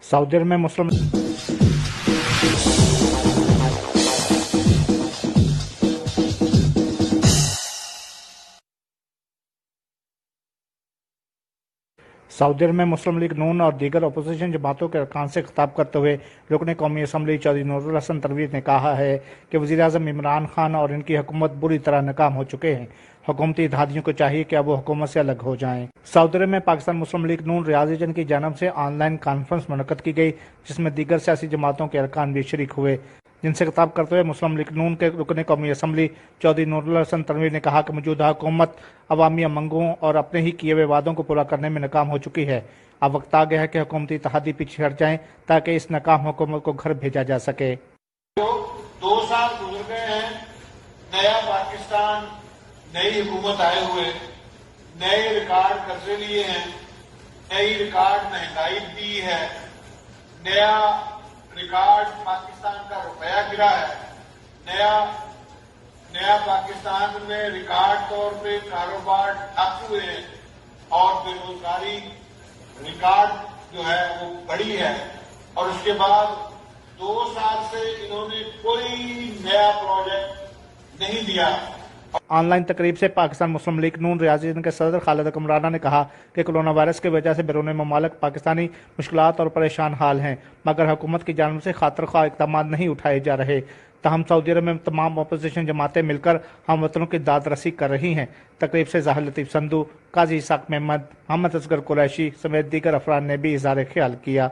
Saudi अरब में मुस्लिम Saudi अरब में मुस्लिम league नून और दीगर अपोजिशन जमातों के अरकान से खिताब करते हुए रुकन कौमी असम्बली चौधरी नूरुल हसन तनवीर ने कहा है कि वज़ीर-ए-आज़म इमरान खान और इनकी हुकूमत बुरी तरह नाकाम हो चुके हैं। हुकूमती इत्तेहादियों को चाहिए कि अब वो हुकूमत से अलग हो जाएं। सऊदी अरब में पाकिस्तान मुस्लिम लीग नून रियाज़-ए-जन की जानिब से ऑनलाइन कॉन्फ्रेंस मुनक्कद की गई, जिसमें दीगर सियासी जमातों के अरकान भी शरीक हुए। जिनसे खिताब करते हुए मुस्लिम लीग नून के रुकन कौमी असम्बली चौधरी नूरुल हसन तनवीर ने कहा कि मौजूदा हुकूमत अवामी उमंगों और अपने ही किए हुए वादों को पूरा करने में नाकाम हो चुकी है। अब वक्त आ गया है कि हुकूमती इत्तेहादी पीछे हट जाएं ताकि इस नाकाम हुकूमत को घर भेजा जा सके। 2 साल गुजर गए हैं, नया पाकिस्तान, नई हुकूमत आए हुए, नए रिकॉर्ड कर्जे लिए हैं, नई रिकॉर्ड महंगाई दी है, नया रिकॉर्ड पाकिस्तान का रुपया गिरा है, नया पाकिस्तान में रिकॉर्ड तौर पे कारोबार ठप हुए हैं और बेरोजगारी रिकॉर्ड जो है वो बढ़ी है। और उसके बाद 2 साल से इन्होंने कोई नया प्रोजेक्ट नहीं दिया। ऑनलाइन तकरीब से पाकिस्तान मुस्लिम लीग नून रियाज़-ए-जन के सदर खालिद हुक्मराना ने कहा कि कोरोना वायरस की वजह से बैरून ममालिक पाकिस्तानी मुश्किलात और परेशान हाल हैं, मगर हुकूमत की जानिब से खातिर ख्वाह इक़दाम नहीं उठाए जा रहे। तहम सऊदी अरब में तमाम अपोजिशन जमातें मिलकर हम वतनों की दाद रसी कर रही हैं। तकरीब से ज़ाहिर लतीफ़ संधू, काजी इसाक महमद, मोहम्मद असगर कुरैशी समेत दीगर अफराद ने भी इज़हार ख्याल किया।